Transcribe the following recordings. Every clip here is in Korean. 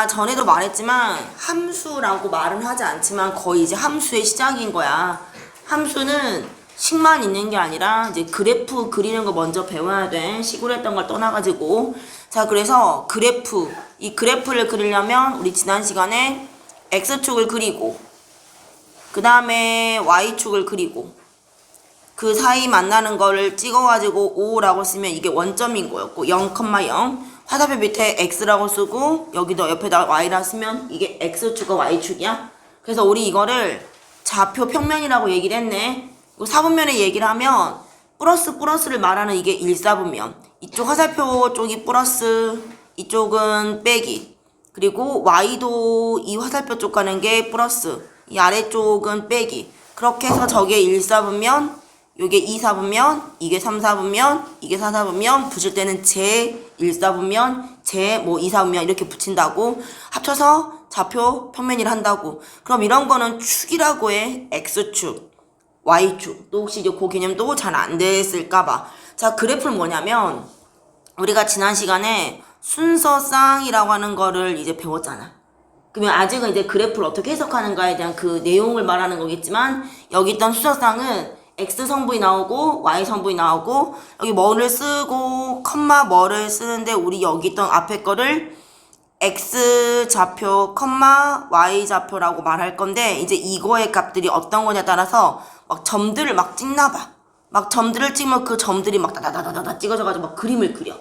전에도 말했지만 함수라고 말은 하지 않지만 거의 이제 함수의 시작인 거야. 함수는 식만 있는 게 아니라 이제 그래프 그리는 거 먼저 배워야 돼. 시골 했던 걸 떠나가지고. 자, 그래서 이 그래프를 그리려면 우리 지난 시간에 x축을 그리고 그 다음에 y축을 그리고 그 사이 만나는 거를 찍어가지고 5라고 쓰면 이게 원점인 거였고 0,0 화살표 밑에 x라고 쓰고 여기도 옆에다 y라 쓰면 이게 x축과 y축이야. 그래서 우리 이거를 좌표 평면이라고 얘기를 했네. 4분면에 얘기를 하면 플러스를 말하는 이게 1,4분면. 이쪽 화살표 쪽이 플러스, 이쪽은 빼기. 그리고 y도 이 화살표 쪽 가는 게 플러스, 이 아래쪽은 빼기. 그렇게 해서 저게 1,4분면, 요게 2,4분면, 이게 3,4분면, 이게 4,4분면, 붙일 때는 제 1,4분면, 제 뭐 2,4분면 이렇게 붙인다고. 합쳐서 좌표 평면이라 한다고. 그럼 이런 거는 축이라고 해. x축, y축. 또 혹시 이제 그 개념도 잘 안 됐을까봐. 자, 그래프는 뭐냐면 우리가 지난 시간에 순서쌍이라고 하는 거를 이제 배웠잖아. 그러면 아직은 이제 그래프를 어떻게 해석하는가에 대한 그 내용을 말하는 거겠지만 여기 있던 순서쌍은 x 성분이 나오고 y 성분이 나오고 여기 뭐를 쓰고 컴마 뭐를 쓰는데 우리 여기 있던 앞에 거를 x 좌표 컴마 y 좌표라고 말할 건데 이제 이거의 값들이 어떤 거냐에 따라서 막 점들을 막 찍나 봐. 막 점들을 찍으면 그 점들이 막 다다다다다 찍어져가지고 막 그림을 그려.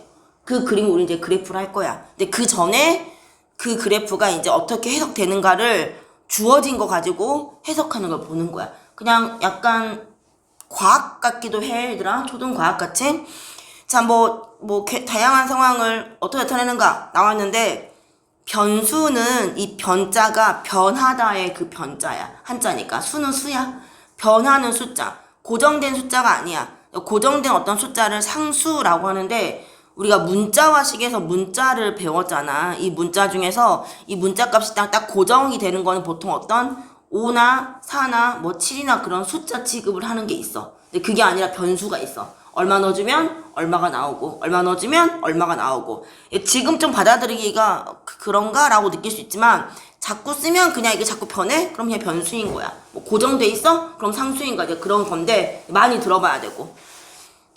그 그림을 우리 이제 그래프를 할 거야. 근데 그 전에 그 그래프가 이제 어떻게 해석되는가를 주어진 거 가지고 해석하는 걸 보는 거야. 그냥 약간 과학 같기도 해, 얘들아. 초등 과학 같이. 자, 다양한 상황을 어떻게 나타내는가 나왔는데, 변수는 이 변자가 변하다의 그 변자야. 한자니까. 수는 수야. 변하는 숫자. 고정된 숫자가 아니야. 고정된 어떤 숫자를 상수라고 하는데, 우리가 문자화식에서 문자를 배웠잖아. 이 문자 중에서 이 문자 값이 딱 고정이 되는 거는 보통 어떤 5나 4나 뭐 7이나 그런 숫자 취급을 하는 게 있어. 근데 그게 아니라 변수가 있어. 얼마 넣어주면 얼마가 나오고 얼마 넣어주면 얼마가 나오고. 지금 좀 받아들이기가 그런가? 라고 느낄 수 있지만 자꾸 쓰면 그냥 이게 자꾸 변해? 그럼 그냥 변수인 거야. 뭐 고정돼 있어? 그럼 상수인 거야. 그런 건데 많이 들어봐야 되고.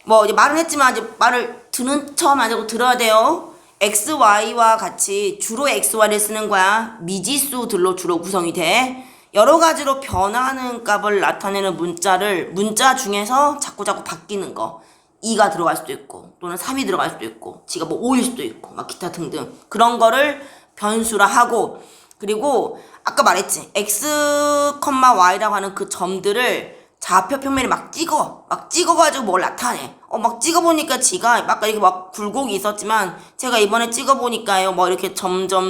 뭐 이제 말은 했지만 이제 말을 듣는 척 안 하고 들어야 돼요. x, y와 같이 주로 x, y를 쓰는 거야. 미지수들로 주로 구성이 돼. 여러 가지로 변하는 값을 나타내는 문자 중에서 자꾸 바뀌는 거. 2가 들어갈 수도 있고, 또는 3이 들어갈 수도 있고, 지가 뭐 5일 수도 있고, 막 기타 등등. 그런 거를 변수라 하고, 그리고 아까 말했지. x, y라고 하는 그 점들을 좌표 평면에 막 찍어가지고 뭘 나타내. 막 찍어보니까 지가, 아까 이렇게 막 굴곡이 있었지만, 제가 이번에 찍어보니까요, 뭐 이렇게 하니까,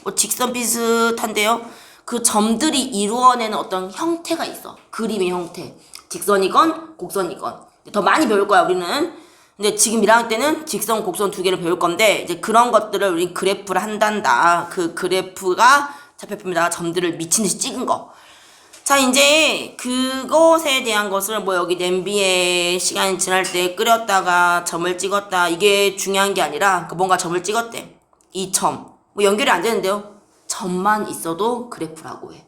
뭐 직선 비슷한데요? 그 점들이 이루어내는 어떤 형태가 있어. 그림의 형태. 직선이건, 곡선이건. 더 많이 배울 거야, 우리는. 근데 지금 1학년 때는 직선, 곡선 두 개를 배울 건데, 이제 그런 것들을 우리 그래프를 한단다. 그 그래프가 좌표표면에다가 점들을 미친 듯이 찍은 거. 자, 이제 그것에 대한 것을 뭐 여기 냄비에 시간이 지날 때 끓였다가 점을 찍었다. 이게 중요한 게 아니라 뭔가 점을 찍었대. 이 점. 뭐 연결이 안 되는데요. 점만 있어도 그래프라고 해.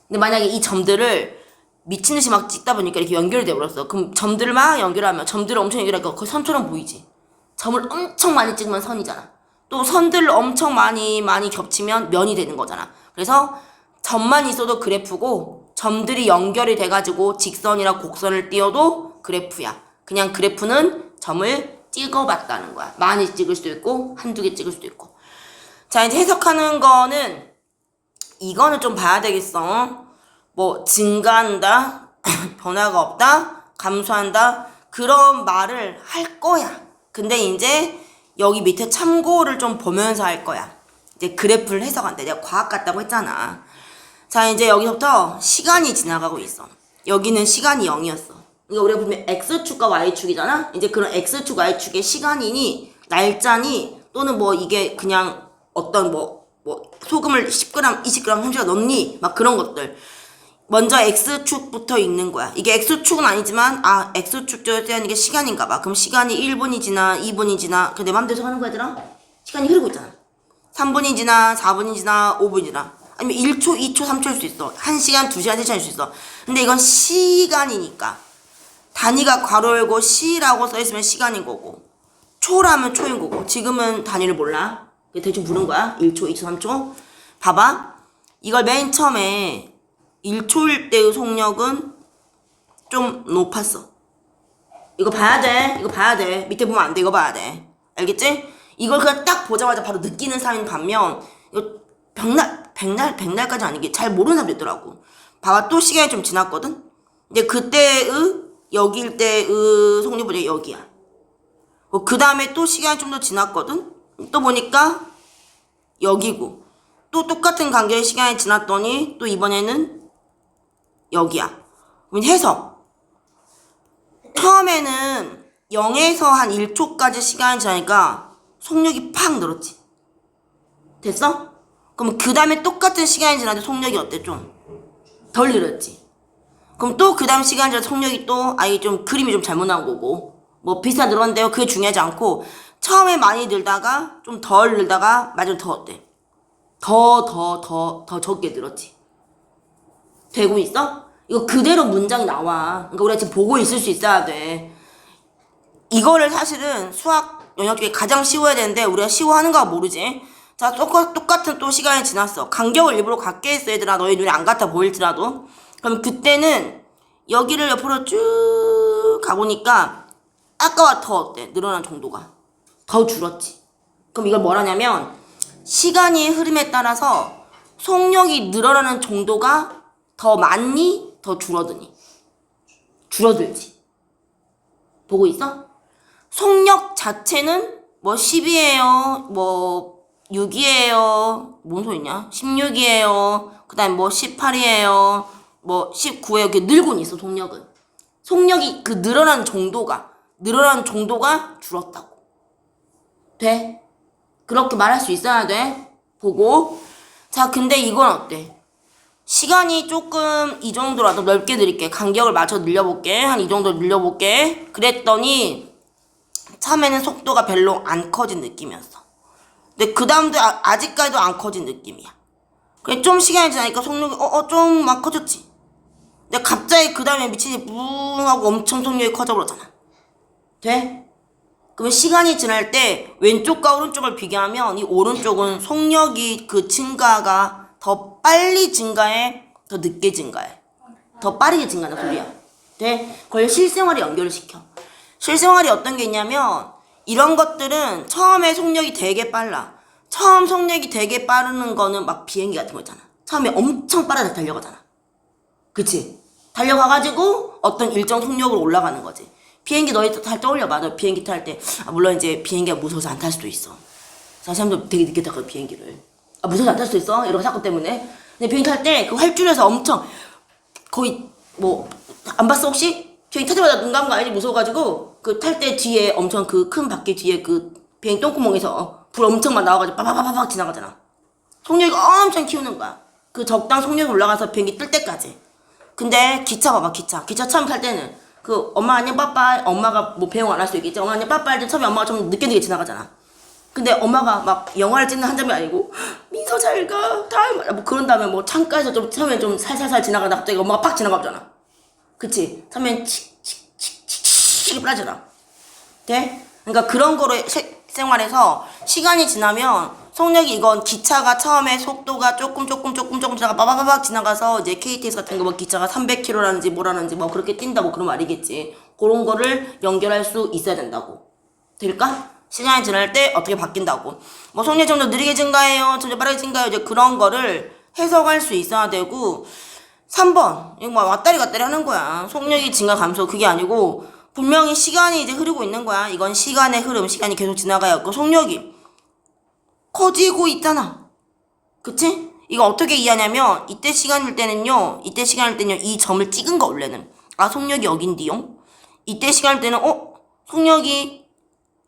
근데 만약에 이 점들을 미친 듯이 막 찍다 보니까 이렇게 연결이 돼버렸어. 그럼 점들을 막 연결하면 점들을 엄청 연결하니까 거의 선처럼 보이지. 점을 엄청 많이 찍으면 선이잖아. 또 선들을 엄청 많이 겹치면 면이 되는 거잖아. 그래서 점만 있어도 그래프고 점들이 연결이 돼가지고 직선이랑 곡선을 띄워도 그래프야. 그냥 그래프는 점을 찍어봤다는 거야. 많이 찍을 수도 있고 한두 개 찍을 수도 있고. 자, 이제 해석하는 거는 이거는 좀 봐야 되겠어. 뭐 증가한다, 변화가 없다, 감소한다, 그런 말을 할 거야. 근데 이제 여기 밑에 참고를 좀 보면서 할 거야. 이제 그래프를 해석한다. 내가 과학 같다고 했잖아. 자, 이제 여기서부터 시간이 지나가고 있어. 여기는 시간이 0이었어. 그러니까 우리가 보면 x축과 y축이잖아? 이제 그런 x축, y축의 시간이니, 날짜니, 또는 뭐 이게 그냥 어떤 소금을 10g, 20g, 30g 넣니? 막 그런 것들. 먼저 x축부터 읽는 거야. 이게 x축은 아니지만, x축 쪄야 되는 게 시간인가 봐. 그럼 시간이 1분이 지나, 2분이 지나. 그 내 맘대로 하는 거야, 얘들아? 시간이 흐르고 있잖아. 3분이 지나 4분이 지나 5분이 지나 아니면 1초, 2초, 3초일 수 있어. 1시간, 2시간, 3시간일 수 있어. 근데 이건 시간이니까 단위가 괄호 열고 시라고 써있으면 시간인 거고 초라면 초인 거고 지금은 단위를 몰라. 대충 부른 거야. 1초, 2초, 3초. 봐봐. 이걸 맨 처음에 1초일 때의 속력은 좀 높았어. 이거 봐야 돼. 이거 봐야 돼. 밑에 보면 안 돼. 이거 봐야 돼. 알겠지? 이걸 그냥 딱 보자마자 바로 느끼는 사람인 반면 이거 백날까지 아니게 잘 모르는 사람도 있더라고. 봐봐. 또 시간이 좀 지났거든? 근데 그때의 여기일 때의 속력보다 여기야. 그 다음에 또 시간이 좀 더 지났거든? 또 보니까 여기고 또 똑같은 간격의 시간이 지났더니 또 이번에는 여기야. 그럼 해석. 처음에는 0에서 한 1초까지 시간이 지나니까 속력이 팍 늘었지. 됐어? 그럼 그 다음에 똑같은 시간이 지났는데 속력이 어때? 좀 덜 늘었지. 그럼 또 그 다음 시간이 지나서 속력이 또 아예 좀 그림이 좀 잘못 나온 거고 뭐 비슷한 늘었는데요. 그게 중요하지 않고 처음에 많이 늘다가 좀 덜 늘다가 마지막에 더 어때? 더 적게 늘었지. 되고 있어? 이거 그대로 문장이 나와. 그러니까 우리가 지금 보고 있을 수 있어야 돼. 이거를 사실은 수학 영역 중에 가장 쉬워야 되는데 우리가 쉬워하는가 모르지. 자, 똑같은 또 시간이 지났어. 간격을 일부러 갖게 했어, 얘들아. 너희 눈에 안 같아 보일지라도. 그럼 그때는 여기를 옆으로 쭉 가보니까 아까와 더 어때? 늘어난 정도가 더 줄었지. 그럼 이걸 뭐라냐면 시간이 흐름에 따라서 속력이 늘어나는 정도가 더 많니? 더 줄어드니? 줄어들지. 보고 있어? 속력 자체는 뭐 10이에요. 뭐 6이에요. 뭔 소리냐? 16이에요. 그 다음에 뭐 18이에요. 뭐 19에요. 이렇게 늘고는 있어, 속력은. 속력이 그 늘어난 정도가 줄었다고. 돼? 그렇게 말할 수 있어야 돼. 보고. 자, 근데 이건 어때? 시간이 조금 이 정도라도 넓게 드릴게. 간격을 맞춰 늘려볼게. 한 이 정도 늘려볼게. 그랬더니 처음에는 속도가 별로 안 커진 느낌이었어. 근데 그 다음도 아직까지도 안 커진 느낌이야. 그래 좀 시간이 지나니까 속력이 좀 막 커졌지. 근데 갑자기 그 다음에 미친이 뿡 하고 엄청 속력이 커져버렸잖아. 돼? 그러면 시간이 지날 때 왼쪽과 오른쪽을 비교하면 이 오른쪽은 속력이 그 증가가 더 빨리 증가해? 더 늦게 증가해? 더 빠르게 증가하는 소리야. 돼? 그걸 실생활에 연결을 시켜. 실생활이 어떤 게 있냐면 이런 것들은 처음에 속력이 되게 빨라. 처음 속력이 되게 빠르는 거는 막 비행기 같은 거 있잖아. 처음에 엄청 빠르게 달려가잖아. 그치? 달려가가지고 어떤 일정 속력으로 올라가는 거지. 비행기 너희 잘 떠올려봐. 너 비행기 탈 때 물론 이제 비행기가 무서워서 안 탈 수도 있어. 사람들 되게 늦게 타거든 비행기를. 무서워서 안 탈 수도 있어. 이런 사건 때문에. 근데 비행기 탈 때 그 활줄에서 엄청 거의 뭐 안 봤어 혹시? 비행기 탈 때마다 눈 감은 거 아니지? 무서워가지고 그 탈 때 뒤에 엄청 그 큰 바퀴 뒤에 그 비행기 똥구멍에서 불 엄청 막 나와가지고 빠바바바박 지나가잖아. 속력이 엄청 키우는 거야. 그 적당 속력이 올라가서 비행기 뜰 때까지. 근데 기차 봐봐 기차 처음 탈 때는 그 엄마 안녕 빠빠이 엄마가 뭐 배웅 안 할 수도 있겠지. 엄마 안녕 빠빠이 할 때 처음에 엄마가 좀 늦게 지나가잖아. 근데 엄마가 막 영화를 찍는 한 장면이 아니고 민서 잘가 다음 뭐 그런 다음에 뭐 창가에서 좀 처음에 좀 살살살 지나가다 갑자기 엄마가 팍 지나가잖아. 그치? 처음엔 칙칙칙칙 빨라지잖아. 돼? 그러니까 그런 거로 생활에서 시간이 지나면 속력이 이건 기차가 처음에 속도가 조금 지나가 빠바바박 지나가서 이제 KTX 같은 거 뭐 기차가 300km라는지 뭐라는지 뭐 그렇게 뛴다 뭐 그런 말이겠지. 그런 거를 연결할 수 있어야 된다고. 될까? 시간이 지날 때 어떻게 바뀐다고. 뭐 속력이 좀 더 느리게 증가해요. 좀 더 빠르게 증가해요. 이제 그런 거를 해석할 수 있어야 되고 3번 이거 뭐 왔다리 갔다리 하는 거야. 속력이 증가 감소 그게 아니고 분명히 시간이 이제 흐르고 있는 거야. 이건 시간의 흐름, 시간이 계속 지나가야 하고 속력이 커지고 있잖아. 그치? 이거 어떻게 이해하냐면 이때 시간일 때는요 이 점을 찍은 거 원래는 속력이 여긴디요. 이때 시간일 때는 속력이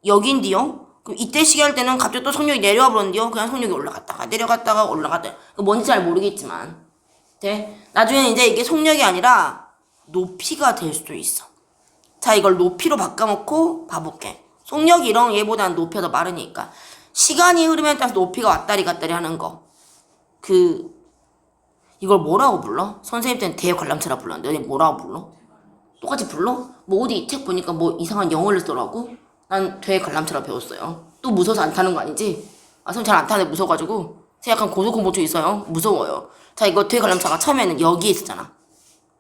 여긴디요. 그럼 이때 시간일 때는 갑자기 또 속력이 내려와 버렸는데요. 그냥 속력이 올라갔다가 내려갔다가 올라갔다. 뭔지 잘 모르겠지만 돼. 나중에는 이제 이게 속력이 아니라 높이가 될 수도 있어. 자 이걸 높이로 바꿔놓고 봐볼게. 속력이 이런 얘보다는 높이가 더 빠르니까 시간이 흐르면 따라서 높이가 왔다리 갔다리 하는 거. 이걸 뭐라고 불러? 선생님 때는 대관람차라 불렀는데 너네 뭐라고 불러? 똑같이 불러? 뭐 어디 책 보니까 뭐 이상한 영어를 쓰더라고? 난 대관람차라 배웠어요. 또 무서워서 안 타는 거 아니지? 아, 선생님 잘 안 타는데 무서워가지고 약간 고소공포증 있어요. 무서워요. 자, 이거 대관람차가 처음에는 여기에 있었잖아.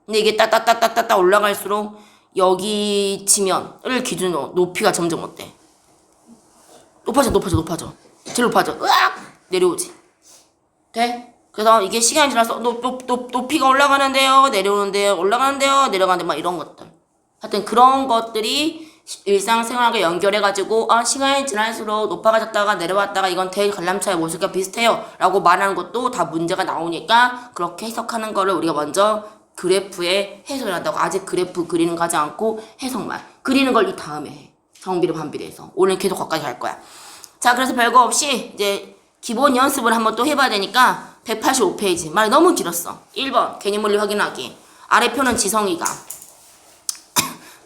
근데 이게 따따따따따따 올라갈수록 여기 지면을 기준으로 높이가 점점 어때? 높아져. 제일 높아져. 으악! 내려오지. 돼? 그래서 이게 시간이 지나서 높이가 올라가는데요, 내려오는데요, 올라가는데요, 내려가는데 막 이런 것들. 하여튼 그런 것들이 일상생활과 연결해가지고 시간이 지날수록 높아졌다가 내려왔다가 이건 대관람차의 모습과 비슷해요 라고 말하는 것도 다 문제가 나오니까 그렇게 해석하는 거를 우리가 먼저 그래프에 해석을 한다고. 아직 그래프 그리는 거 하지 않고 해석만. 그리는 걸 이 다음에 해. 정비례 반비례해서. 오늘 계속 거기까지 갈 거야. 자, 그래서 별거 없이 이제 기본 연습을 한번 또 해봐야 되니까 185페이지. 말이 너무 길었어. 1번 개념원리 확인하기. 아래 표는 지성이가.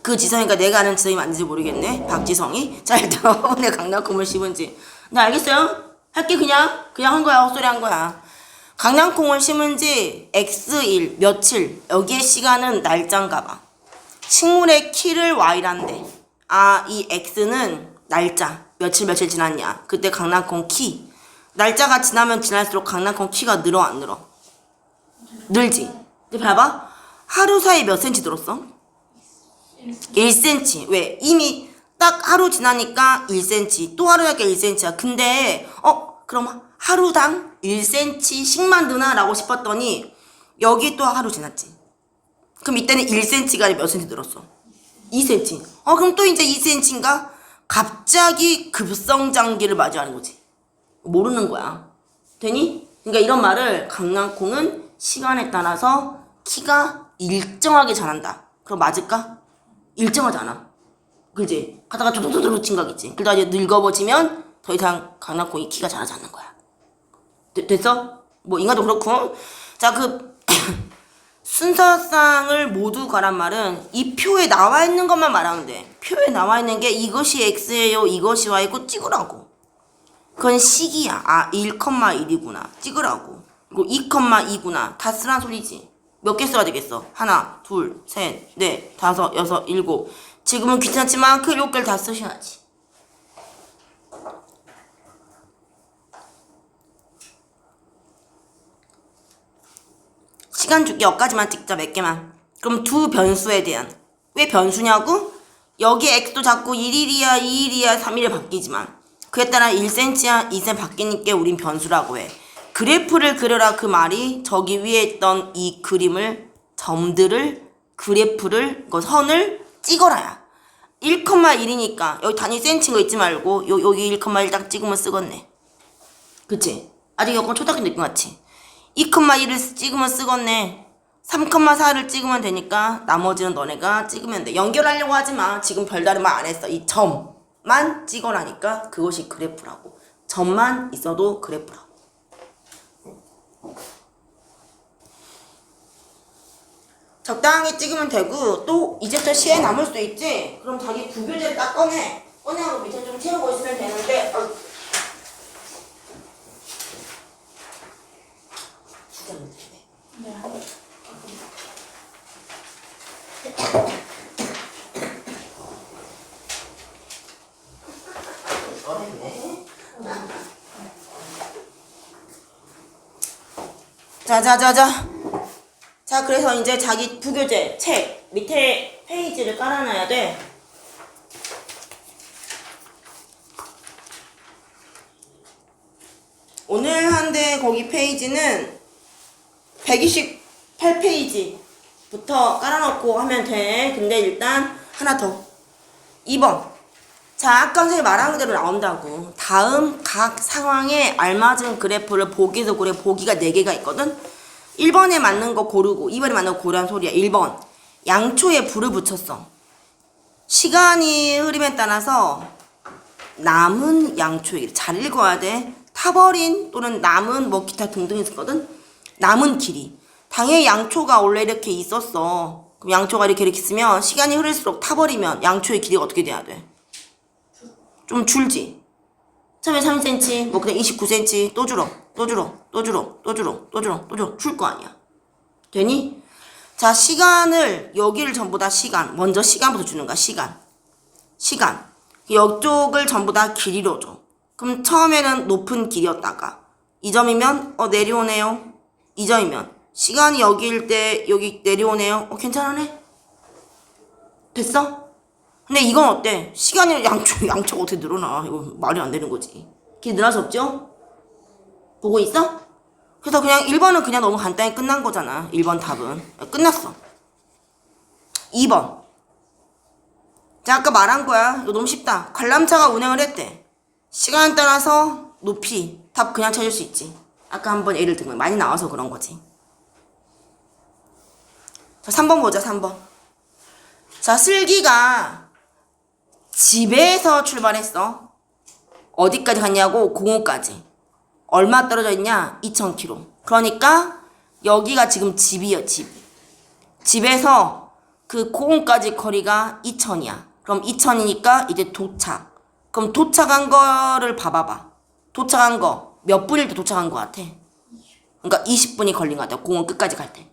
그 지성이가 내가 아는 지성이 맞는지 모르겠네. 박지성이. 자, 일단 내가 강낭콩을 심은지. 네, 알겠어요? 할게 그냥 한 거야. 헛소리 한 거야. 강낭콩을 심은지 X1 며칠. 여기에 시간은 날짜인가 봐. 식물의 키를 Y란데. 이 X는 날짜. 며칠 지났냐. 그때 강낭콩 키. 날짜가 지나면 지날수록 강낭콩 키가 늘어 안 늘어? 늘지. 이제 봐봐. 하루 사이 몇 센치 늘었어? 1cm. 왜? 이미 딱 하루 지나니까 1cm. 또 하루 지나니까 1cm야. 근데 그럼 하루당 1cm씩만 느나? 라고 싶었더니 여기 또 하루 지났지. 그럼 이때는 1cm가 아니라 몇 cm 늘었어? 2cm. 그럼 또 이제 2cm인가? 갑자기 급성장기를 맞이하는 거지. 모르는 거야. 되니? 그러니까 이런 말을 강낭콩은 시간에 따라서 키가 일정하게 자란다. 그럼 맞을까? 일정하지 않아. 그지? 가다가 도도도도 찡각이지. 그러다 이제 늙어버지면 더 이상 강낭콩이 키가 자라지 않는 거야. 됐어? 뭐 인간도 그렇고. 자, 순서상을 모두 가란 말은 이 표에 나와 있는 것만 말하면 돼. 표에 나와 있는 게 이것이 X예요, 이것이 Y고 찍으라고. 그건 식이야. 1,1이구나. 찍으라고. 그리고 2,2구나. 다 쓰란 소리지. 몇 개 써야 되겠어? 하나, 둘, 셋, 넷, 다섯, 여섯, 일곱. 지금은 귀찮지만 그 7개를 다 쓰셔야지. 시간 줄게 여기까지만 찍자. 몇 개만. 그럼 두 변수에 대한. 왜 변수냐고? 여기 x도 자꾸 1일이야 2일이야 3일에 바뀌지만 그에 따라 1cm야 2cm 바뀌니까 우린 변수라고 해. 그래프를 그려라 그 말이 저기 위에 있던 이 그림을 점들을 그래프를 선을 찍어라야. 1,1이니까 여기 단위 센치인 거 잊지 말고 여기 1,1 딱 찍으면 쓰겄네. 그치? 아직 여건 초등학교 느낌 같지? 2,1을 찍으면 쓰겄네. 3,4를 찍으면 되니까 나머지는 너네가 찍으면 돼. 연결하려고 하지마. 지금 별다른 말 안 했어. 이 점만 찍어라니까 그것이 그래프라고. 점만 있어도 그래프라고. 적당히 찍으면 되고 또 이제부터 시에 남을 수도 있지. 그럼 자기 부교재를 딱 꺼내고 밑에 좀 채우고 있으면 되는데 진짜 못했네. 네. 자, 그래서 이제 자기 부교재 책 밑에 페이지를 깔아놔야 돼. 오늘 한데 거기 페이지는 128페이지부터 깔아놓고 하면 돼. 근데 일단 하나 더. 2번. 자, 아까 선생님이 말한 그대로 나온다고. 다음 각 상황에 알맞은 그래프를 보기에서 고래 보기가 4개가 있거든. 1번에 맞는 거 고르고 2번에 맞는 거 고르란 소리야. 1번. 양초에 불을 붙였어. 시간이 흐름에 따라서 남은 양초에 잘 읽어야 돼. 타버린 또는 남은 뭐 기타 등등 있었거든. 남은 길이. 당연히 양초가 원래 이렇게 있었어. 그럼 양초가 이렇게 있으면 시간이 흐를수록 타버리면 양초의 길이가 어떻게 돼야 돼? 좀 줄지. 처음에 3cm, 뭐 그냥 29cm 또 줄어, 또 줄어, 또 줄어, 또 줄어, 또 줄어, 또 줄어. 줄 거 아니야. 되니? 자, 시간을 여기를 전부 다 시간. 먼저 시간부터 주는 거야. 시간. 이쪽을 전부 다 길이로 줘. 그럼 처음에는 높은 길이었다가 2점이면 내려오네요. 2점이면 시간이 여기일 때 여기 내려오네요. 괜찮으네? 됐어? 근데 이건 어때? 시간이 양쪽 어떻게 늘어나? 이거 말이 안 되는 거지. 길이 늘어날 수 없죠? 보고 있어? 그래서 그냥 1번은 그냥 너무 간단히 끝난 거잖아. 1번 답은. 끝났어. 2번. 자, 아까 말한 거야. 이거 너무 쉽다. 관람차가 운행을 했대. 시간에 따라서 높이. 답 그냥 찾을 수 있지. 아까 한번 예를 든 거야. 많이 나와서 그런 거지. 자, 3번 보자. 3번. 자, 슬기가 집에서 출발했어. 어디까지 갔냐고? 공원까지. 얼마 떨어져 있냐? 2,000km. 그러니까 여기가 지금 집이야. 집에서 그 공원까지 거리가 2,000이야. 그럼 2,000이니까 이제 도착. 그럼 도착한 거를 봐봐봐. 도착한 거 몇 분일 때 도착한 거 같아? 그러니까 20분이 걸린 거 같아. 공원 끝까지 갈 때.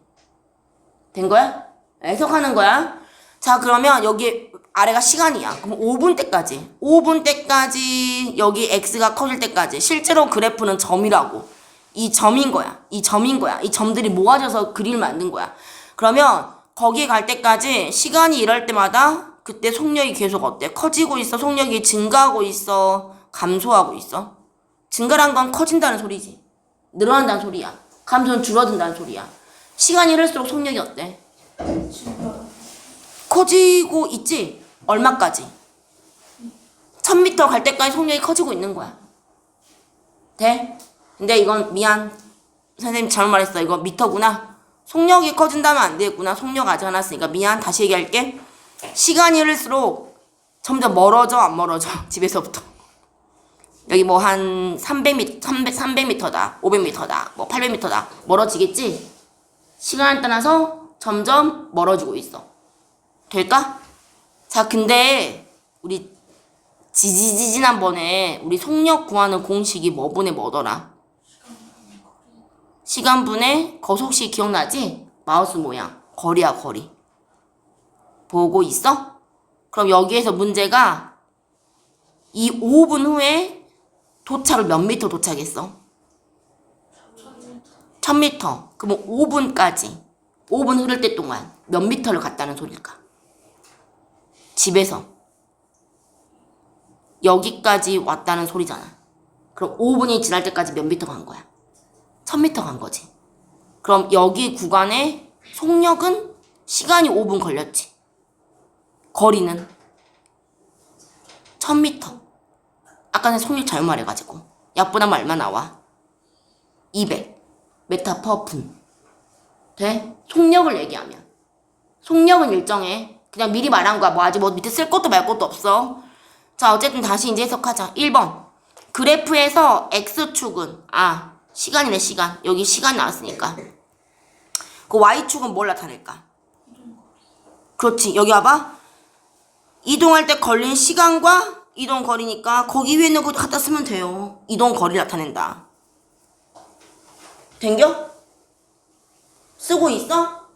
된 거야? 해석하는 거야. 자, 그러면 여기 아래가 시간이야. 그럼 5분 때까지. 5분 때까지 여기 x가 커질 때까지. 실제로 그래프는 점이라고. 이 점인 거야. 이 점들이 모아져서 그림을 만든 거야. 그러면 거기 갈 때까지 시간이 이럴 때마다 그때 속력이 계속 어때? 커지고 있어? 속력이 증가하고 있어? 감소하고 있어? 증가란 건 커진다는 소리지. 늘어난다는 소리야. 감소는 줄어든다는 소리야. 시간이 흐를수록 속력이 어때? 커지고 있지? 얼마까지? 1000m 갈 때까지 속력이 커지고 있는 거야. 돼? 근데 이건 미안. 선생님 잘못 말했어. 이거 미터구나. 속력이 커진다면 안 되겠구나. 속력 아직 안 왔으니까 미안. 다시 얘기할게. 시간이 흐를수록 점점 멀어져 안 멀어져? 집에서부터. 여기 뭐 한 300m다. 500m다. 뭐 800m다. 멀어지겠지? 시간에 따라서 점점 멀어지고 있어. 될까? 자, 근데 우리 지난번에 우리 속력 구하는 공식이 뭐분의 뭐더라? 시간분의 거속식 기억나지? 마우스 모양. 거리야, 거리. 보고 있어? 그럼 여기에서 문제가 이 5분 후에 도착을 몇 미터 도착했어? 1000m. 그럼 5분까지 5분 흐를 때 동안 몇 미터를 갔다는 소릴까? 집에서 여기까지 왔다는 소리잖아. 그럼 5분이 지날 때까지 몇 미터 간 거야? 1000m 간 거지. 그럼 여기 구간의 속력은 시간이 5분 걸렸지. 거리는 1000m. 아까는 속력 잘못 말해가지고 약분하면 얼마 나와? 200 메타 퍼 분. 돼? 속력을 얘기하면 속력은 일정해. 그냥 미리 말한 거야. 뭐 아직 뭐 밑에 쓸 것도 말 것도 없어. 자, 어쨌든 다시 이제 해석하자. 1번 그래프에서 x축은 시간이네. 시간. 여기 시간 나왔으니까 그 y축은 뭘 나타낼까? 그렇지. 여기 와봐. 이동할 때 걸린 시간과 이동 거리니까 거기 위에 있는 거 갖다 쓰면 돼요. 이동 거리 나타낸다. 된겨? 쓰고 있어?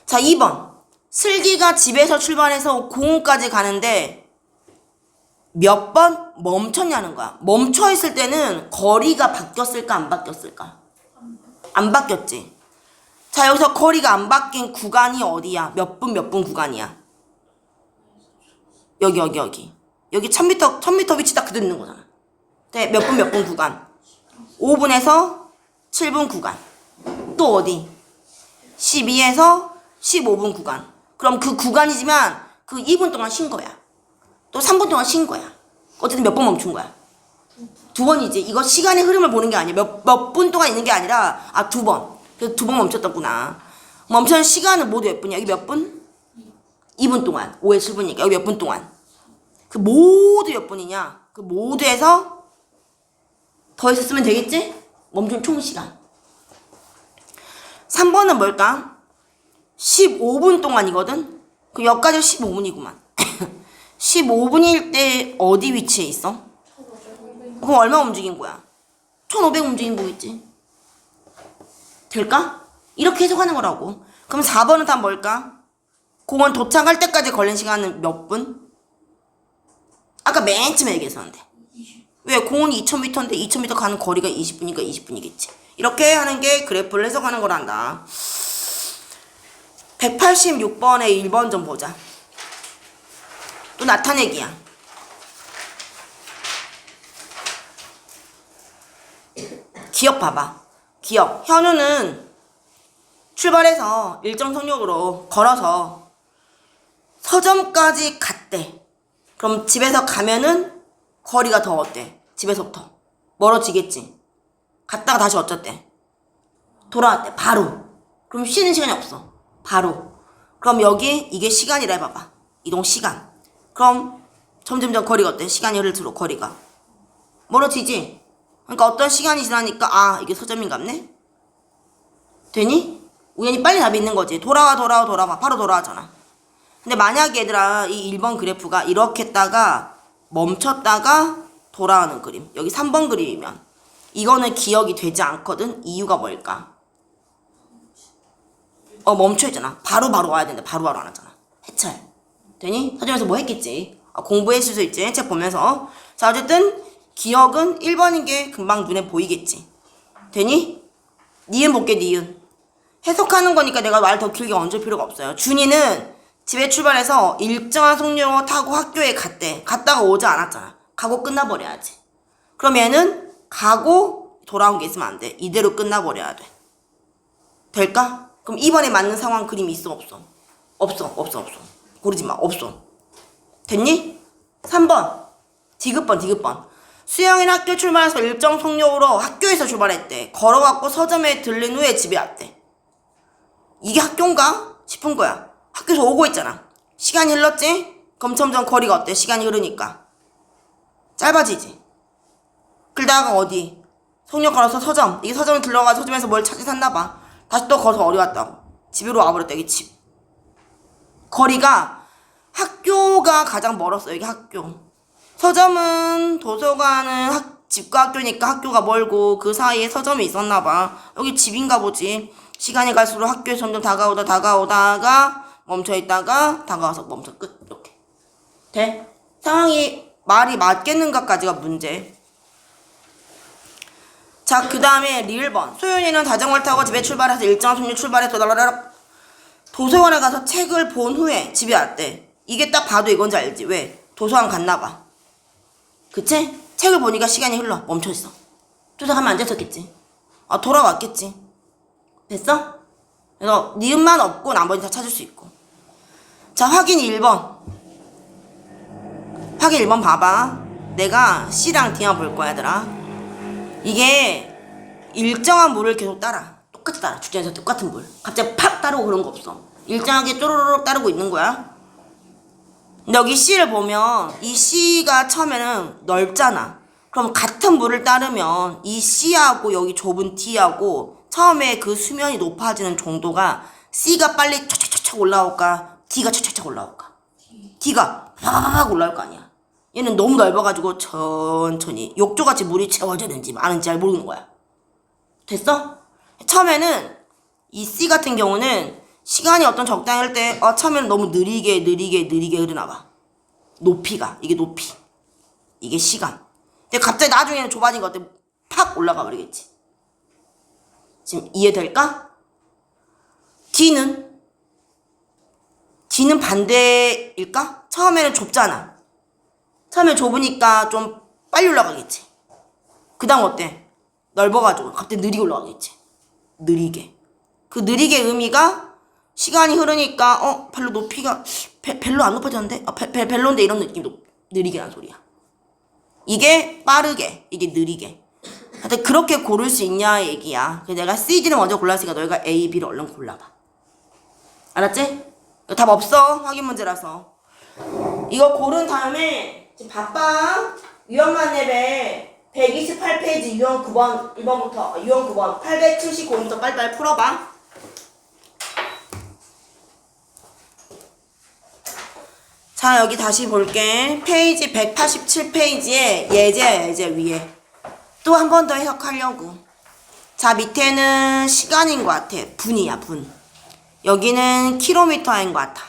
자, 2번. 슬기가 집에서 출발해서 공원까지 가는데 몇 번 멈췄냐는 거야. 멈춰있을 때는 거리가 바뀌었을까 안 바뀌었을까? 안 바뀌었지. 자, 여기서 거리가 안 바뀐 구간이 어디야? 몇 분 구간이야? 여기 1000m 위치 딱 그대로 있는 거잖아. 네, 몇 분 구간. 5분에서 7분 구간. 또 어디? 12에서 15분 구간. 그럼 그 구간이지만 그 2분 동안 쉰 거야. 또 3분 동안 쉰 거야. 어쨌든 몇 번 멈춘 거야? 2번이지. 이거 시간의 흐름을 보는 게 아니야. 몇 분 동안 있는 게 아니라 2번. 그래서 2번 멈췄다구나. 멈춘 시간은 모두 몇 분이야? 여기 몇 분? 2분 동안. 5에 7분이니까 여기 몇 분 동안? 그 모두 몇 분이냐? 그 모두에서 더해서 쓰면 되겠지? 멈춘 총 시간. 3번은 뭘까? 15분 동안이거든? 그 여기까지 15분이구만. 15분일 때 어디 위치에 있어? 그럼 얼마 움직인 거야? 1500 움직인 거겠지. 될까? 이렇게 해석하는 거라고. 그럼 4번은 다 뭘까? 공원 도착할 때까지 걸린 시간은 몇 분? 아까 맨 처음에 얘기했었는데. 왜? 공원이 2000m인데 2000m 가는 거리가 20분이니까 20분이겠지. 이렇게 하는 게 그래프를 해석하는 거란다. 186번에 1번 좀 보자. 또 나타내기야. 기억 봐봐. 기억. 현우는 출발해서 일정 속력으로 걸어서 서점까지 갔대. 그럼 집에서 가면은 거리가 더 어때? 집에서부터 멀어지겠지. 갔다가 다시 어쩌대? 돌아왔대. 바로. 그럼 쉬는 시간이 없어. 바로. 그럼 여기 이게 시간이라 해봐봐. 이동 시간. 그럼 점점점 거리가 어때? 시간이 흐를수록 거리가 멀어지지. 그러니까 어떤 시간이 지나니까 아 이게 서점인갑네? 되니? 우연히 빨리 답이 있는 거지. 돌아와 바로 돌아가잖아. 근데 만약에 얘들아 이 1번 그래프가 이렇게 했다가 멈췄다가 돌아오는 그림, 여기 3번 그림이면 이거는 기억이 되지 않거든. 이유가 뭘까? 멈춰있잖아. 바로바로 와야 되는데 바로바로 안 하잖아. 해찰. 되니? 서점에서 뭐 했겠지. 공부했을 수 있지. 책 보면서. 자 어쨌든 기억은 1번인 게 금방 눈에 보이겠지. 되니? 니은 볼게. 니은. 해석하는 거니까 내가 말 더 길게 얹을 필요가 없어요. 준이는 집에 출발해서 일정한 속력으로 타고 학교에 갔대. 갔다가 오지 않았잖아. 가고 끝나버려야지. 그럼 얘는 가고 돌아온 게 있으면 안 돼. 이대로 끝나버려야 돼. 될까? 그럼 2번에 맞는 상황 그림이 있어? 없어? 없어. 고르지 마. 없어. 됐니? 3번. 디귿번. 수영이는 학교 출발해서 일정 속력으로 학교에서 출발했대. 걸어갖고 서점에 들른 후에 집에 왔대. 이게 학교인가? 싶은 거야. 학교에서 오고 있잖아. 시간이 흘렀지? 그럼 점점 거리가 어때? 시간이 흐르니까 짧아지지. 그러다가 어디? 속력 걸어서 서점. 이게 서점에 들러가서 서점에서 뭘 찾아 샀나봐. 다시 또 걸어서 어디 왔다고. 집으로 와버렸다. 이게 집. 거리가 학교가 가장 멀었어. 여기 학교. 서점은 도서관은 집과 학교니까 학교가 멀고 그 사이에 서점이 있었나봐. 여기 집인가 보지. 시간이 갈수록 학교에 점점 다가오다가 멈춰있다가 다가와서 멈춰 끝. 이렇게 돼? 상황이 말이 맞겠는가까지가 문제. 자 그 다음에 리을번. 소윤이는 자전거를 타고 집에 출발해서 일정한 속력 출발해서 도서관에 가서 책을 본 후에 집에 왔대. 이게 딱 봐도 이건지 알지? 왜? 도서관 갔나봐. 그치? 책을 보니까 시간이 흘러. 멈춰있어. 쫓아가면 안 됐었겠지. 돌아왔겠지. 됐어? 그래서 니은만 없고 나머지 다 찾을 수 있고. 자 확인 1번. 확인 1번 봐봐. 내가 C랑 D만 볼 거야 얘들아. 이게 일정한 물을 계속 따라. 똑같이 따라. 주제에서 똑같은 물. 갑자기 팍 따르고 그런 거 없어. 일정하게 쪼로로록 따르고 있는 거야. 근데 여기 C를 보면 이 C가 처음에는 넓잖아. 그럼 같은 물을 따르면 이 C하고 여기 좁은 D하고 처음에 그 수면이 높아지는 정도가 C가 빨리 촥촥촥 올라올까? D가 촥촥촥 올라올까? D가 팍 올라올 거 아니야. 얘는 너무 넓어가지고 천천히 욕조같이 물이 채워졌는지 마는지 잘 모르는 거야. 됐어? 처음에는 이 C 같은 경우는 시간이 어떤 적당히 할 때 처음에는 너무 느리게 흐르나 봐. 높이가. 이게 높이. 이게 시간. 근데 갑자기 나중에는 좁아진 것 같아. 팍 올라가 버리겠지. 지금 이해될까? D는 반대일까? 처음에는 좁잖아. 처음에 좁으니까 좀 빨리 올라가겠지. 그 다음 어때? 넓어가지고 갑자기 느리게 올라가겠지. 느리게. 그 느리게 의미가 시간이 흐르니까 별로 높이가 별로 안 높아졌는데? 별로인데 이런 느낌. 느리게란 소리야. 이게 빠르게, 이게 느리게. 하여튼 그렇게 고를 수 있냐 얘기야. 그래서 내가 C, D를 먼저 골랐으니까 너희가 A, B를 얼른 골라봐. 알았지? 답 없어. 확인 문제라서. 이거 고른 다음에 지금 바빠. 유형만 랩에 128페이지 유형 9번 1번부터 유형 9번 879번부터 빨리빨리 풀어봐. 자, 여기 다시 볼게. 페이지 187페이지에 예제야, 예제 위에. 또 한 번 더 해석하려고. 자, 밑에는 시간인 것 같아. 분이야, 분. 여기는 킬로미터인 것 같아.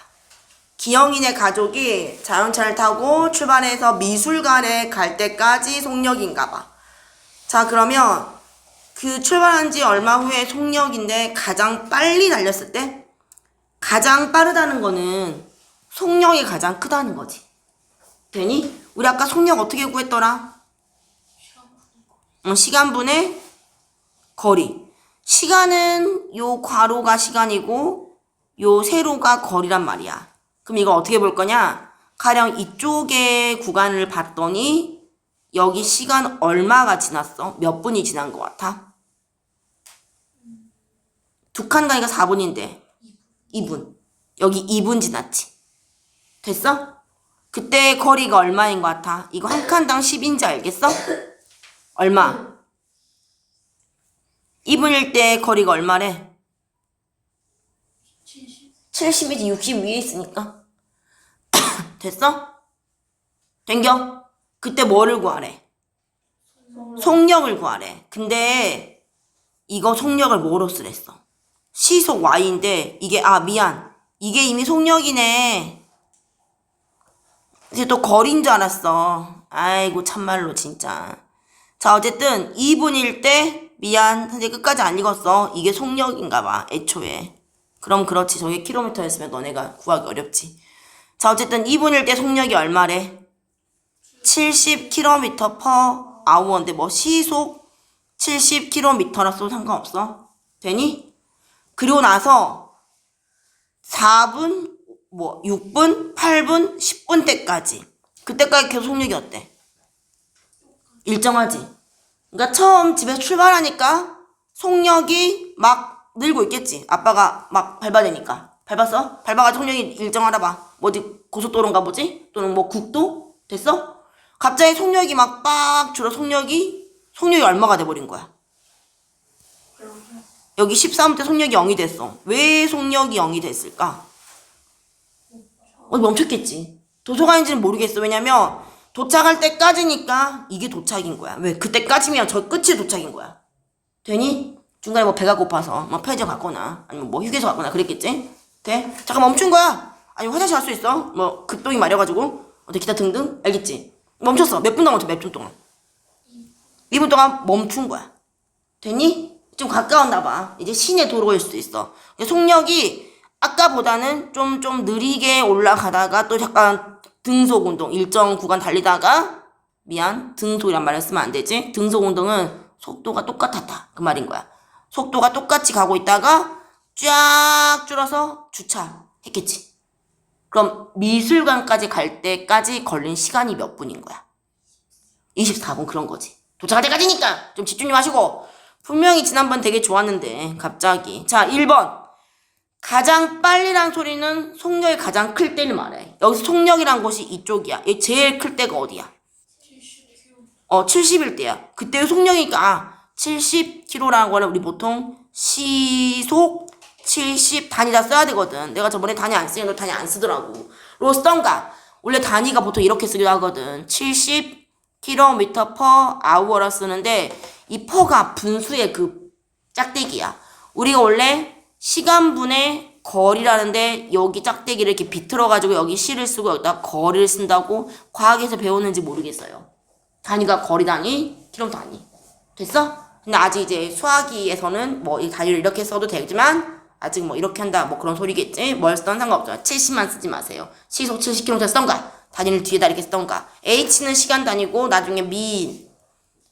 기영이네 가족이 자동차를 타고 출발해서 미술관에 갈 때까지 속력인가 봐. 자, 그러면 그 출발한 지 얼마 후에 속력인데 가장 빨리 달렸을 때 가장 빠르다는 거는 속력이 가장 크다는 거지. 되니? 우리 아까 속력 어떻게 구했더라? 시간분의 거리. 시간은 요 괄호가 시간이고 요 세로가 거리란 말이야. 그럼 이거 어떻게 볼 거냐? 가령 이쪽의 구간을 봤더니 여기 시간 얼마가 지났어? 몇 분이 지난 것 같아? 두 칸 가니까 4분인데 2분. 여기 2분 지났지. 됐어? 그때 거리가 얼마인 것 같아? 이거 한 칸당 10인지 알겠어? 얼마? 2분일 때 거리가 얼마래? 70이지 60 위에 있으니까. 됐어? 된겨? 그때 뭐를 구하래? 속력을 구하래. 근데 이거 속력을 뭐로 쓰랬어? 시속 y인데 이게 미안. 이게 이미 속력이네. 이제 또 거리인 줄 알았어. 아이고 참말로 진짜. 자, 어쨌든 2분일 때 미안. 선생님 끝까지 안 읽었어. 이게 속력인가 봐. 애초에. 그럼 그렇지. 저게 킬로미터였으면 너네가 구하기 어렵지. 자, 어쨌든 2분일 때 속력이 얼마래? 70km per hour인데 뭐 시속 70km라서 상관없어. 되니? 그리고 나서 4분, 6분, 8분, 10분 때까지. 그때까지 계속 속력이 어때? 일정하지? 그러니까 처음 집에서 출발하니까 속력이 막 늘고 있겠지. 아빠가 막 밟아대니까. 밟았어? 밟아가지고 속력이 일정하다 봐. 뭐지? 고속도로인가 보지? 또는 뭐 국도? 됐어? 갑자기 속력이 막 빡 줄어. 속력이 얼마가 돼버린 거야? 여기 13분 때 속력이 0이 됐어. 왜 속력이 0이 됐을까? 멈췄겠지. 도서관인지는 모르겠어. 왜냐면 도착할 때까지니까 이게 도착인 거야. 왜? 그때까지면 저 끝이 도착인 거야. 되니? 중간에 뭐 배가 고파서 뭐 편의점 갔거나 아니면 뭐 휴게소 갔거나 그랬겠지? 돼? 잠깐 멈춘 거야. 아니면 화장실 갈 수 있어. 뭐 급동이 마려가지고 기타 등등. 알겠지? 멈췄어. 몇 분 동안 멈춰? 몇 분 동안? 2분 동안 멈춘 거야. 되니? 좀 가까웠나 봐. 이제 시내 도로일 수도 있어. 속력이 아까보다는 좀 느리게 올라가다가 또 잠깐 등속 운동 일정 구간 달리다가 미안 등속이란 말을 쓰면 안 되지. 등속 운동은 속도가 똑같았다 그 말인 거야. 속도가 똑같이 가고 있다가 쫙 줄어서 주차했겠지. 그럼 미술관까지 갈 때까지 걸린 시간이 몇 분인 거야? 24분 그런 거지. 도착할 때까지니까 좀 집중 좀 하시고. 분명히 지난번 되게 좋았는데 갑자기. 자, 1번. 가장 빨리란 소리는 속력이 가장 클 때를 말해. 여기서 속력이란 곳이 이쪽이야. 얘 제일 클 때가 어디야? 70일 때야. 그때 속력이니까 70km라는 거는 우리 보통 시속 70 단위 다 써야 되거든. 내가 저번에 단위 안 쓰는 거 단위 안 쓰더라고. 로 쓰던가. 원래 단위가 보통 이렇게 쓰기도 하거든. 70km per hour라 쓰는데 이 퍼가 분수의 그 짝대기야. 우리가 원래 시간분의 거리라는데 여기 짝대기를 이렇게 비틀어가지고 여기 시를 쓰고 여기다 거리를 쓴다고 과학에서 배웠는지 모르겠어요. 단위가 거리 단위, 킬로미터 단위. 됐어? 근데 아직 이제 수학이에서는 뭐 이 단위를 이렇게 써도 되지만 아직 뭐 이렇게 한다 뭐 그런 소리겠지. 뭘 쓰던 상관없죠. 70만 쓰지 마세요. 시속 70km 쓰던가 단위를 뒤에다 이렇게 쓰던가. H는 시간 단위고 나중에 미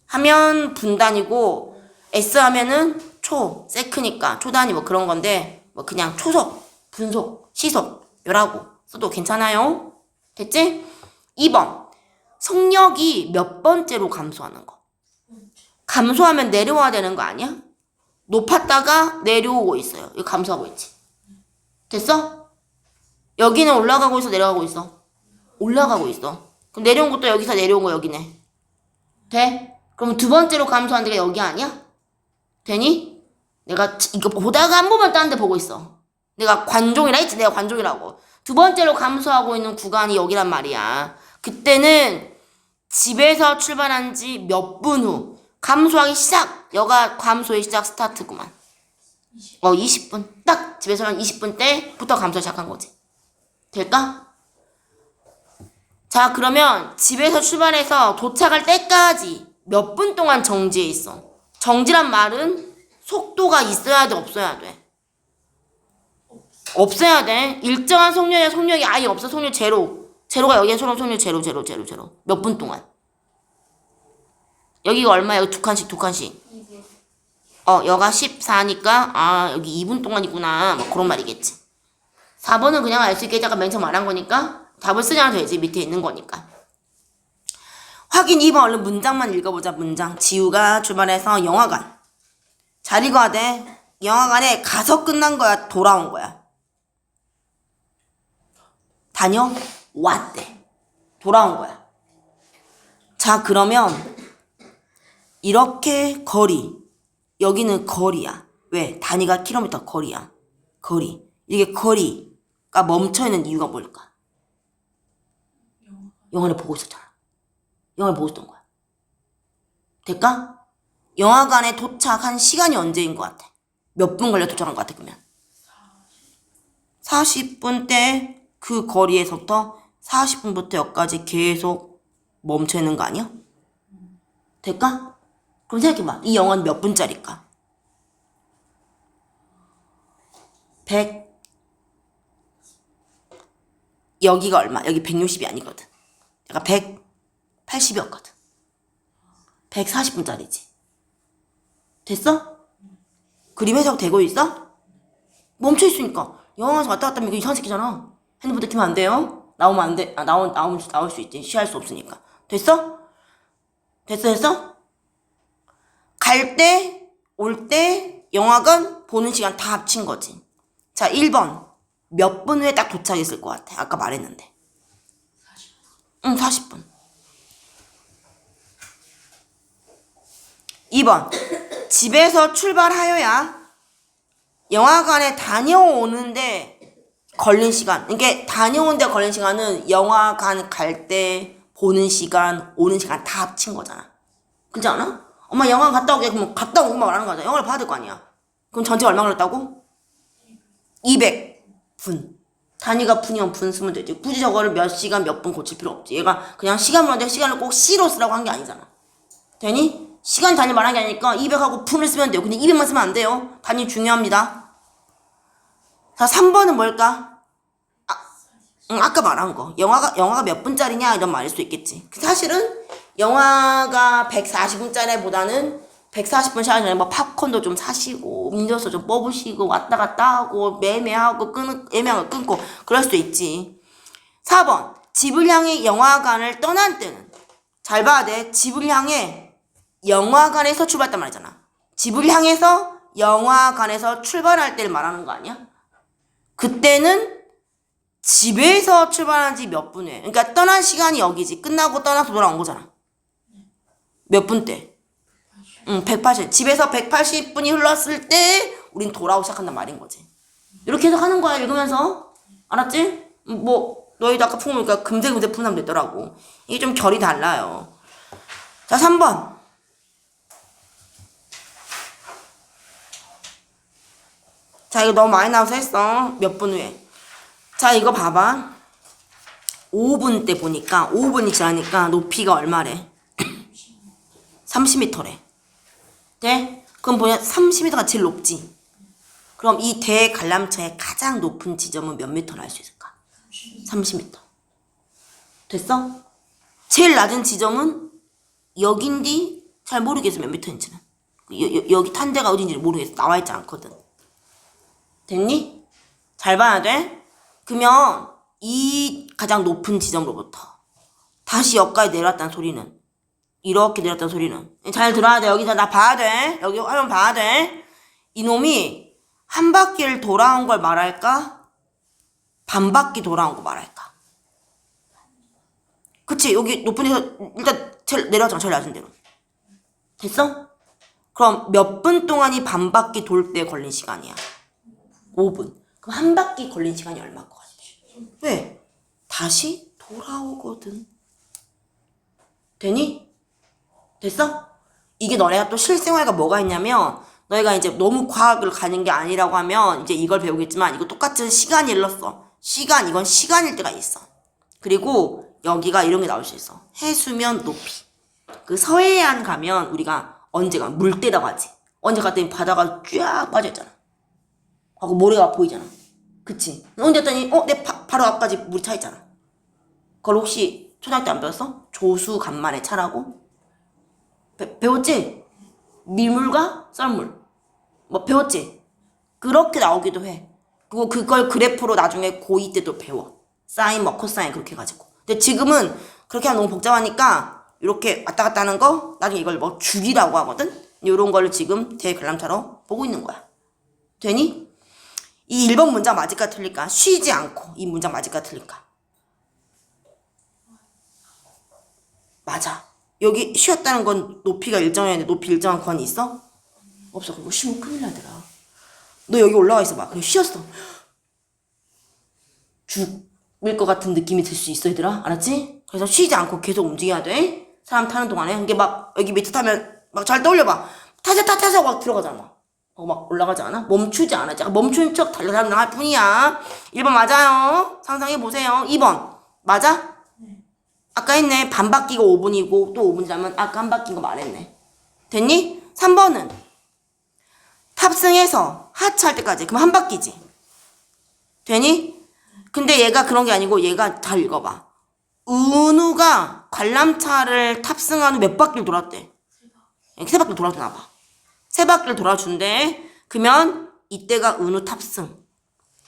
하면 분 단위고 S 하면은 초, 세크니까 초 단위 뭐 그런 건데 뭐 그냥 초속, 분속, 시속 요라고 써도 괜찮아요. 됐지? 2번. 속력이 몇 번째로 감소하는 거. 감소하면 내려와야 되는 거 아니야? 높았다가 내려오고 있어요. 이거 감소하고 있지. 됐어? 여기는 올라가고 있어, 내려가고 있어? 올라가고 있어. 그럼 내려온 것도 여기서 내려온 거 여기네. 돼? 그럼 두 번째로 감소한 데가 여기 아니야? 되니? 내가 이거 보다가 한 번만 딴 데 보고 있어. 내가 관종이라 했지. 내가 관종이라고. 두 번째로 감소하고 있는 구간이 여기란 말이야. 그때는 집에서 출발한 지 몇 분 후 감소하기 시작. 여가 감소의 시작 스타트구만. 20분. 딱 집에서 한 20분 때부터 감소 시작한 거지. 될까? 자, 그러면 집에서 출발해서 도착할 때까지 몇 분 동안 정지해 있어. 정지란 말은 속도가 있어야 돼, 없어야 돼? 없어야 돼. 일정한 속력이야, 속력이 아예 없어. 속력 제로. 제로가 여기에 속력 제로. 몇 분 동안. 여기가 얼마야? 여기 두 칸씩. 여가 14니까 여기 2분 동안이구나. 뭐 그런 말이겠지. 4번은 그냥 알 수 있게 잠깐 맨 처음 말한 거니까 답을 쓰지 않아도 되지. 밑에 있는 거니까. 확인 2번 얼른 문장만 읽어보자. 문장. 지우가 출발해서 영화관. 잘 읽어야 돼. 영화관에 가서 끝난 거야? 돌아온 거야? 다녀왔대. 돌아온 거야. 자, 그러면 이렇게 거리. 여기는 거리야. 왜? 단위가 킬로미터 거리야. 거리. 이게 거리가 멈춰있는 이유가 뭘까? 영화를 보고 있었잖아. 영화를 보고 있던 거야. 될까? 영화관에 도착한 시간이 언제인 것 같아? 몇 분 걸려 도착한 것 같아, 그러면? 40분 때 그 거리에서부터 40분부터 여기까지 계속 멈춰있는 거 아니야? 될까? 그럼 생각해봐. 이 영화는 몇 분짜리일까? 100. 여기가 얼마? 여기 160이 아니거든. 약간 180이었거든. 140분짜리지. 됐어? 그림 해석 되고 있어? 멈춰있으니까. 영화에서 왔다 갔다 하면 이거 이상한 새끼잖아. 핸드폰 들키면 안 돼요? 나오면 안 돼. 나올 수 있지. 쉬할 수 없으니까. 됐어? 됐어? 갈 때, 올 때, 영화관 보는 시간 다 합친 거지. 자, 1번. 몇 분 후에 딱 도착했을 것 같아. 아까 말했는데. 40분. 40분. 2번. 집에서 출발하여야 영화관에 다녀오는데 걸린 시간. 이게 다녀오는데 걸린 시간은 영화관 갈 때 보는 시간, 오는 시간 다 합친 거잖아. 그렇지 않아? 엄마 영화관 갔다 오게. 그럼 갔다 오고 말하는 거잖아. 영화를 봐야 될 거 아니야. 그럼 전체 얼마 걸렸다고? 200분. 단위가 분이면 분 쓰면 되지. 굳이 저거를 몇 시간 몇 분 고칠 필요 없지. 얘가 그냥 시간 물었는데 시간을 꼭 C로 쓰라고 한 게 아니잖아. 되니? 시간 단위 말한 게 아니니까 200하고 분을 쓰면 돼요. 근데 200만 쓰면 안 돼요. 단위 중요합니다. 자, 3번은 뭘까? 아까 말한 거. 영화가 몇 분짜리냐? 이런 말일 수 있겠지. 사실은 영화가 140분짜리보다는 140분 시간 전에 뭐 팝콘도 좀 사시고, 음료수 좀 뽑으시고, 왔다 갔다 하고, 애매하고 끊고, 그럴 수도 있지. 4번. 집을 향해 영화관을 떠난 때는. 잘 봐야 돼. 집을 향해 영화관에서 출발했단 말이잖아. 집을 향해서 영화관에서 출발할 때를 말하는 거 아니야? 그때는 집에서 출발한 지 몇 분 후에. 그러니까 떠난 시간이 여기지. 끝나고 떠나서 돌아온 거잖아. 몇 분 때? 180. 집에서 180분이 흘렀을 때 우린 돌아오기 시작한단 말인 거지. 이렇게 해석하는 거야, 읽으면서. 알았지? 너희도 아까 푸니까 금세 푸는 사람 됐더라고. 이게 좀 결이 달라요. 자, 3번. 자, 이거 너무 많이 나와서 했어. 몇 분 후에. 자, 이거 봐봐. 5분 때 보니까 5분이 지나니까 높이가 얼마래? 30m래. 돼? 그럼 뭐냐? 30m가 제일 높지. 그럼 이 대관람차의 가장 높은 지점은 몇 미터로 알 수 있을까? 30m. 됐어? 제일 낮은 지점은 여긴디 잘 모르겠어. 몇 미터인지는. 여기 탄 데가 어딘지 모르겠어. 나와 있지 않거든. 됐니? 잘 봐야 돼. 그러면 이 가장 높은 지점으로부터 다시 여기까지 내려왔다는 소리는, 이렇게 내려왔다는 소리는 잘 들어야 돼. 여기서 나 봐야 돼. 여기 화면 봐야 돼. 이놈이 한 바퀴를 돌아온 걸 말할까? 반 바퀴 돌아온 거 말할까? 그치? 여기 높은 데서 일단 제일 내려왔잖아. 제일 낮은 데로. 됐어? 그럼 몇 분 동안이 반 바퀴 돌 때 걸린 시간이야? 5분. 그럼 한 바퀴 걸린 시간이 얼마일 것 같아? 왜? 다시 돌아오거든. 되니? 됐어? 이게 너네가 또 실생활과 뭐가 있냐면 너희가 이제 너무 과학을 가는 게 아니라고 하면 이제 이걸 배우겠지만 이거 똑같은 시간이 흘렀어. 이건 시간일 때가 있어. 그리고 여기가 이런 게 나올 수 있어. 해수면 높이. 그 서해안 가면 우리가 언제 가? 물때라고 하지. 언제 갔더니 바다가 쫙 빠져있잖아. 하고 모래가 보이잖아. 그치? 언제 갔더니 내 바로 앞까지 물이 차 있잖아. 그걸 혹시 초등학교 때 안 배웠어? 조수간만의 차라고? 배웠지? 밀물과 썰물. 뭐 배웠지? 그렇게 나오기도 해. 그리고 그걸 그래프로 나중에 고2 때도 배워. 사인, 뭐 코사인 그렇게 해가지고. 근데 지금은 그렇게 하면 너무 복잡하니까 이렇게 왔다 갔다 하는 거 나중에 이걸 뭐 줄이라고 하거든? 요런 걸 지금 대관람차로 보고 있는 거야. 되니? 이 1번 문장 맞을까 틀릴까? 쉬지 않고 이 문장 맞을까 틀릴까? 맞아. 여기 쉬었다는 건 높이가 일정했는데 높이 일정한 권이 있어? 없어. 그거 쉬면 큰일 나더라. 너 여기 올라와 있어봐. 그냥 쉬었어. 죽을 것 같은 느낌이 들 수 있어, 얘들아. 알았지? 그래서 쉬지 않고 계속 움직여야 돼. 사람 타는 동안에. 이게 막 여기 밑에 타면 막 잘 떠올려봐. 타자 막 들어가잖아. 막 올라가지 않아? 멈추지 않아. 제가 멈춘 척 달려가면 할 뿐이야. 1번 맞아요. 상상해보세요. 2번. 맞아? 아까 했네. 반 바뀌고 5분이고 또 5분 지나면 아까 한 바뀐 거 말했네. 됐니? 3번은 탑승해서 하차할 때까지. 그럼 한 바퀴지. 되니? 근데 얘가 그런 게 아니고 얘가 잘 읽어봐. 은우가 관람차를 탑승한 후 몇 바퀴를 돌았대? 3바퀴를 돌아주나 봐. 3바퀴를 돌아준대. 그러면 이때가 은우 탑승.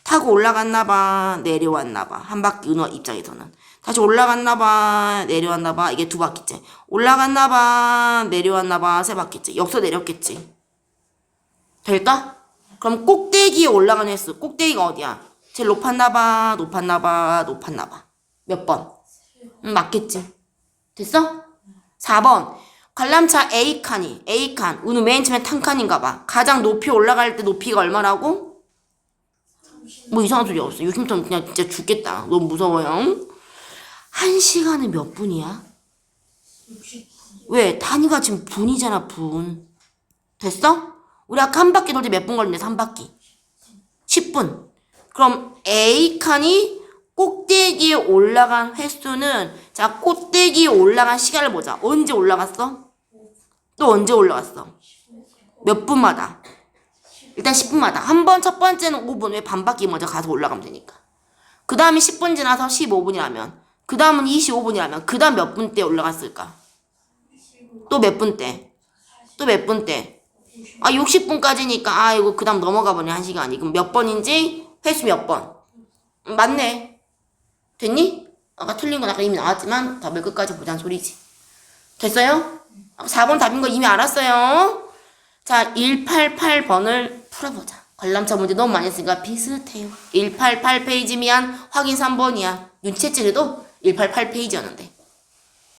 타고 올라갔나 봐. 내려왔나 봐. 한 바퀴 은우 입장에서는. 다시 올라갔나 봐. 내려왔나 봐. 이게 2바퀴째. 올라갔나 봐. 내려왔나 봐. 3바퀴째. 여기서 내렸겠지. 될까? 그럼 꼭대기에 올라가는 횟수. 꼭대기가 어디야? 제일 높았나 봐. 높았나 봐. 높았나 봐. 몇 번? 맞겠지. 됐어? 4번. 관람차 A칸이 A칸 은우 맨 처음에 탄 칸인가 봐. 가장 높이 올라갈 때 높이가 얼마라고? 뭐 이상한 소리 없어. 요즘부터 그냥 진짜 죽겠다. 너무 무서워요. 1시간에 몇 분이야? 왜? 단위가 지금 분이잖아, 분. 됐어? 우리 아까 한 바퀴 돌 때 몇 분 걸린대? 3바퀴. 10분. 그럼 A칸이 꼭대기에 올라간 횟수는 자, 꼭대기에 올라간 시간을 보자. 언제 올라갔어? 또 언제 올라갔어? 몇 분마다? 일단 10분마다. 한 번 첫 번째는 5분. 왜 반바퀴 먼저 가서 올라가면 되니까. 그 다음에 10분 지나서 15분이라면 그 다음은 25분이라면 그 다음 몇 분 때 올라갔을까? 또 몇 분 때? 또 몇 분 때? 60분까지니까 이거 그 다음 넘어가 버리네 1시간이. 그럼 몇 번인지 횟수 몇 번? 맞네. 됐니? 아까 틀린 건 아까 이미 나왔지만 답을 끝까지 보자는 소리지. 됐어요? 4번 답인 거 이미 알았어요. 자, 188번을 풀어보자. 관람차 문제 너무 많이 했으니까 비슷해요. 188페이지 미안. 확인 3번이야. 눈치챘지 그래도? 188페이지였는데.